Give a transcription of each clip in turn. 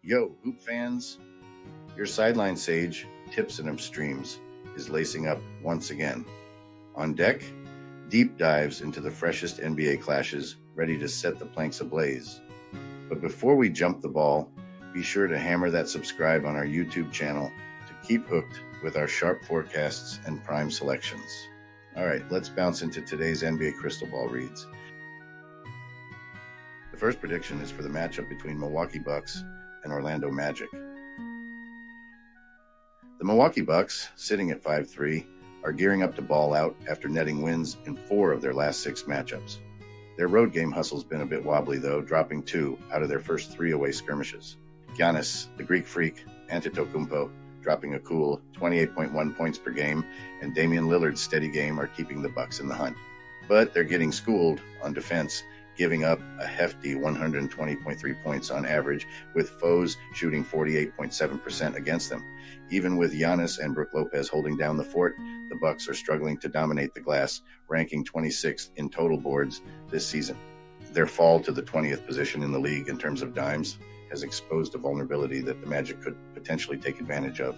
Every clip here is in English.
Yo, hoop fans, your sideline sage, Tips and Streams, is lacing up once again. On deck, deep dives into the freshest NBA clashes, ready to set the planks ablaze. But before we jump the ball, be sure to hammer that subscribe on our YouTube channel to keep hooked with our sharp forecasts and prime selections. All right, let's bounce into today's NBA Crystal Ball reads. The first prediction is for the matchup between Milwaukee Bucks and Orlando Magic. The Milwaukee Bucks, sitting at 5-3, are gearing up to ball out after netting wins in 4 of their last 6 matchups. Their road game hustle's been a bit wobbly, though, dropping 2 out of their first 3 away skirmishes. Giannis, the Greek freak, Antetokounmpo, dropping a cool 28.1 points per game, and Damian Lillard's steady game are keeping the Bucks in the hunt. But they're getting schooled on defense, giving up a hefty 120.3 points on average, with foes shooting 48.7% against them. Even with Giannis and Brook Lopez holding down the fort, the Bucks are struggling to dominate the glass, ranking 26th in total boards this season. Their fall to the 20th position in the league in terms of dimes has exposed a vulnerability that the Magic could potentially take advantage of.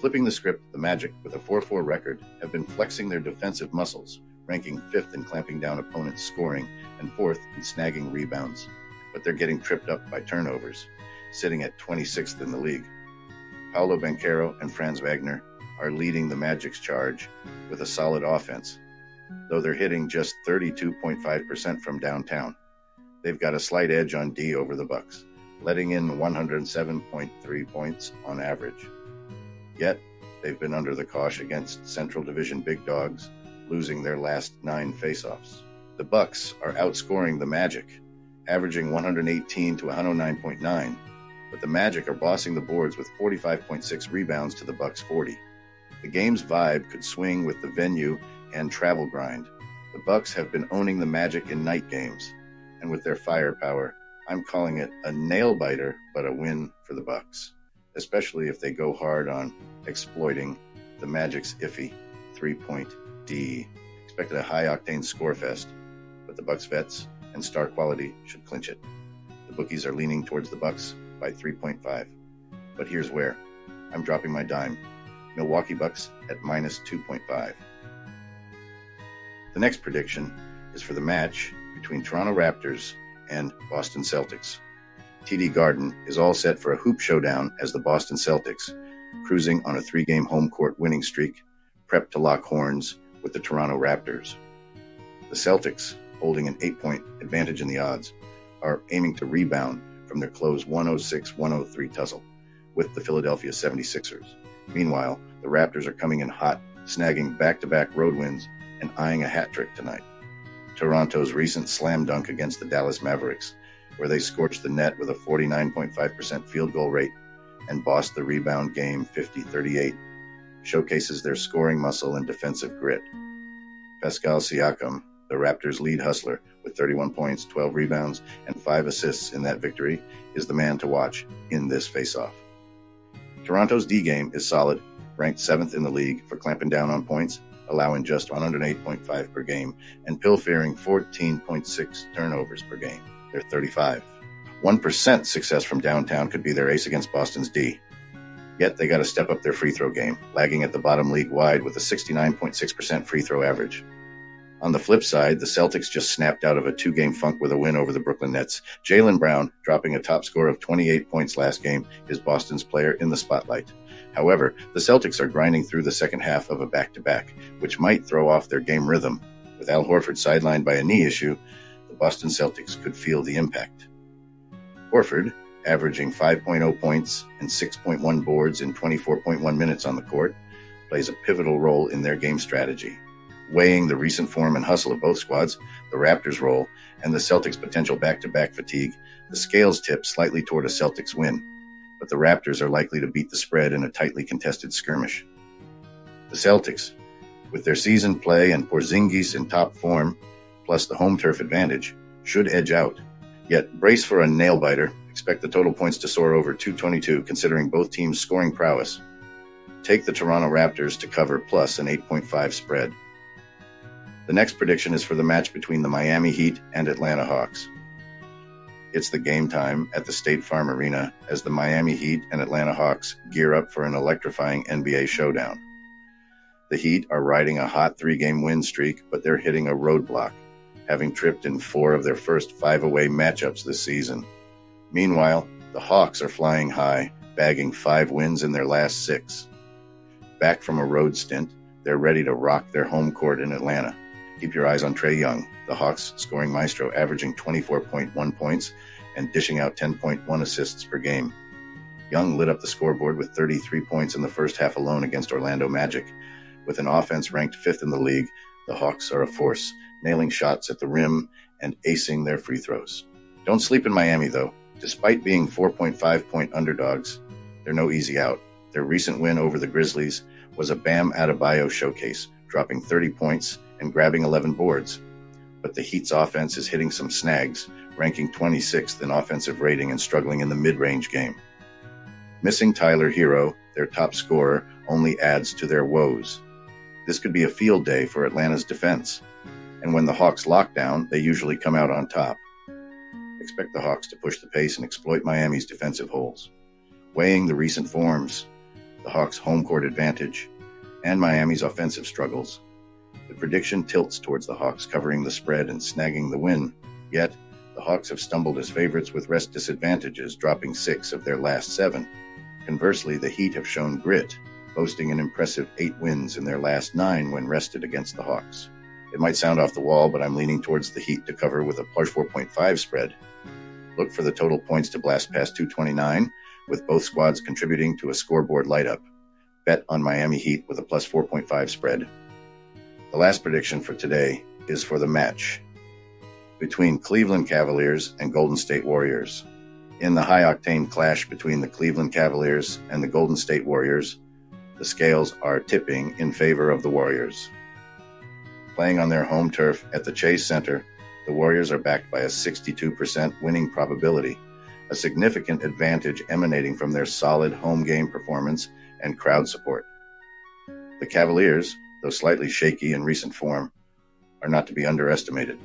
Flipping the script, the Magic, with a 4-4 record, have been flexing their defensive muscles, ranking 5th in clamping down opponents' scoring and 4th in snagging rebounds. But they're getting tripped up by turnovers, sitting at 26th in the league. Paolo Banchero and Franz Wagner are leading the Magic's charge with a solid offense, though they're hitting just 32.5% from downtown. They've got a slight edge on D over the Bucks, letting in 107.3 points on average. Yet, they've been under the cosh against Central Division big dogs, losing their last 9 faceoffs. The Bucks are outscoring the Magic, averaging 118 to 109.9, but the Magic are bossing the boards with 45.6 rebounds to the Bucks' 40. The game's vibe could swing with the venue and travel grind. The Bucks have been owning the Magic in night games, and with their firepower, I'm calling it a nail-biter, but a win for the Bucks, especially if they go hard on exploiting the Magic's iffy 3-point D. Expected a high-octane score fest, but the Bucks vets and star quality should clinch it. The bookies are leaning towards the Bucks by 3.5. But here's where. I'm dropping my dime. Milwaukee Bucks at minus 2.5. The next prediction is for the match between Toronto Raptors and Boston Celtics. TD Garden is all set for a hoop showdown as the Boston Celtics, cruising on a 3-game home court winning streak, prep to lock horns with the Toronto Raptors. The Celtics, holding an 8-point advantage in the odds, are aiming to rebound from their close 106-103 tussle with the Philadelphia 76ers. Meanwhile, the Raptors are coming in hot, snagging back-to-back road wins and eyeing a hat trick tonight. Toronto's recent slam dunk against the Dallas Mavericks, where they scorched the net with a 49.5% field goal rate and bossed the rebound game 50-38, showcases their scoring muscle and defensive grit. Pascal Siakam, the Raptors' lead hustler, with 31 points, 12 rebounds, and 5 assists in that victory, is the man to watch in this face-off. Toronto's D game is solid, ranked 7th in the league for clamping down on points, allowing just 108.5 per game, and pilfering 14.6 turnovers per game. They're 35. 1% success from downtown could be their ace against Boston's D. Yet they got to step up their free throw game, lagging at the bottom league-wide with a 69.6% free throw average. On the flip side, the Celtics just snapped out of a 2-game funk with a win over the Brooklyn Nets. Jaylen Brown, dropping a top score of 28 points last game, is Boston's player in the spotlight. However, the Celtics are grinding through the second half of a back-to-back, which might throw off their game rhythm. With Al Horford sidelined by a knee issue, the Boston Celtics could feel the impact. Horford, averaging 5.0 points and 6.1 boards in 24.1 minutes on the court, plays a pivotal role in their game strategy. Weighing the recent form and hustle of both squads, the Raptors' role, and the Celtics' potential back-to-back fatigue, the scales tip slightly toward a Celtics win, but the Raptors are likely to beat the spread in a tightly contested skirmish. The Celtics, with their seasoned play and Porzingis in top form, plus the home turf advantage, should edge out. Yet, brace for a nail-biter. Expect the total points to soar over 222, considering both teams' scoring prowess. Take the Toronto Raptors to cover plus an 8.5 spread. The next prediction is for the match between the Miami Heat and Atlanta Hawks. It's the game time at the State Farm Arena as the Miami Heat and Atlanta Hawks gear up for an electrifying NBA showdown. The Heat are riding a hot 3-game win streak, but they're hitting a roadblock, having tripped in 4 of their first 5 away matchups this season. Meanwhile, the Hawks are flying high, bagging 5 wins in their last 6. Back from a road stint, they're ready to rock their home court in Atlanta. Keep your eyes on Trae Young, the Hawks scoring maestro, averaging 24.1 points and dishing out 10.1 assists per game. Young lit up the scoreboard with 33 points in the first half alone against Orlando Magic. With an offense ranked 5th in the league, the Hawks are a force, nailing shots at the rim and acing their free throws. Don't sleep in Miami, though. Despite being 4.5-point underdogs, they're no easy out. Their recent win over the Grizzlies was a Bam Adebayo showcase, dropping 30 points and grabbing 11 boards. But the Heat's offense is hitting some snags, ranking 26th in offensive rating and struggling in the mid-range game. Missing Tyler Hero, their top scorer, only adds to their woes. This could be a field day for Atlanta's defense, and when the Hawks lock down, they usually come out on top. Expect the Hawks to push the pace and exploit Miami's defensive holes. Weighing the recent forms, the Hawks' home court advantage, and Miami's offensive struggles, the prediction tilts towards the Hawks covering the spread and snagging the win. Yet, the Hawks have stumbled as favorites with rest disadvantages, dropping 6 of their last 7. Conversely, the Heat have shown grit, boasting an impressive 8 wins in their last 9 when rested against the Hawks. It might sound off the wall, but I'm leaning towards the Heat to cover with a +4.5 spread. Look for the total points to blast past 229, with both squads contributing to a scoreboard light-up. Bet on Miami Heat with a +4.5 spread. The last prediction for today is for the match between Cleveland Cavaliers and Golden State Warriors. In the high-octane clash between the Cleveland Cavaliers and the Golden State Warriors, the scales are tipping in favor of the Warriors. Playing on their home turf at the Chase Center, the Warriors are backed by a 62% winning probability, a significant advantage emanating from their solid home game performance and crowd support. The Cavaliers, though slightly shaky in recent form, are not to be underestimated.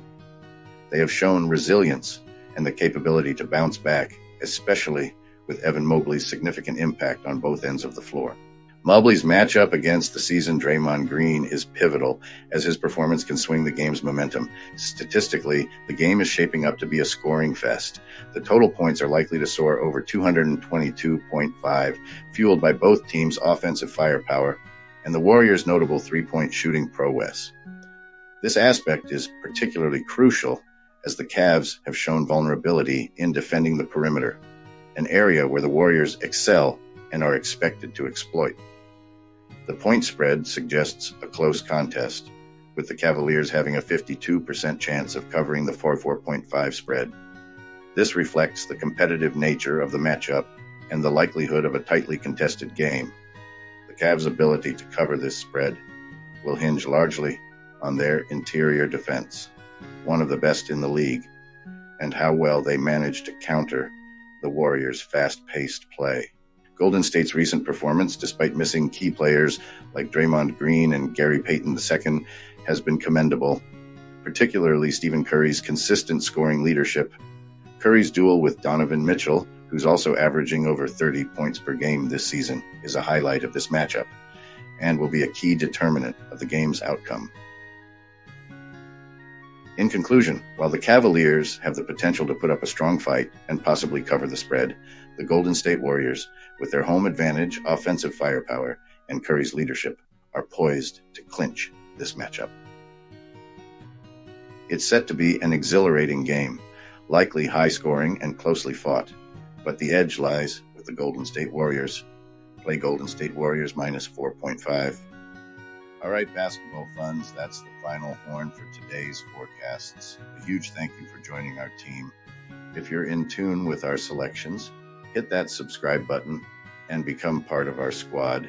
They have shown resilience and the capability to bounce back, especially with Evan Mobley's significant impact on both ends of the floor. Mobley's matchup against the seasoned Draymond Green is pivotal, as his performance can swing the game's momentum. Statistically, the game is shaping up to be a scoring fest. The total points are likely to soar over 222.5, fueled by both teams' offensive firepower and the Warriors' notable three-point shooting prowess. This aspect is particularly crucial as the Cavs have shown vulnerability in defending the perimeter, an area where the Warriors excel and are expected to exploit. The point spread suggests a close contest, with the Cavaliers having a 52% chance of covering the 4.5 spread. This reflects the competitive nature of the matchup and the likelihood of a tightly contested game. The Cavs' ability to cover this spread will hinge largely on their interior defense, one of the best in the league, and how well they manage to counter the Warriors' fast-paced play. Golden State's recent performance, despite missing key players like Draymond Green and Gary Payton II, has been commendable, particularly Stephen Curry's consistent scoring leadership. Curry's duel with Donovan Mitchell, who's also averaging over 30 points per game this season, is a highlight of this matchup and will be a key determinant of the game's outcome. In conclusion, while the Cavaliers have the potential to put up a strong fight and possibly cover the spread, the Golden State Warriors, with their home advantage, offensive firepower, and Curry's leadership, are poised to clinch this matchup. It's set to be an exhilarating game, likely high-scoring and closely fought, but the edge lies with the Golden State Warriors. Play Golden State Warriors -4.5. All right, basketball funds, that's the final horn for today's forecasts. A huge thank you for joining our team. If you're in tune with our selections, hit that subscribe button and become part of our squad.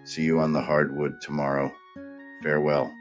See you on the hardwood tomorrow. Farewell.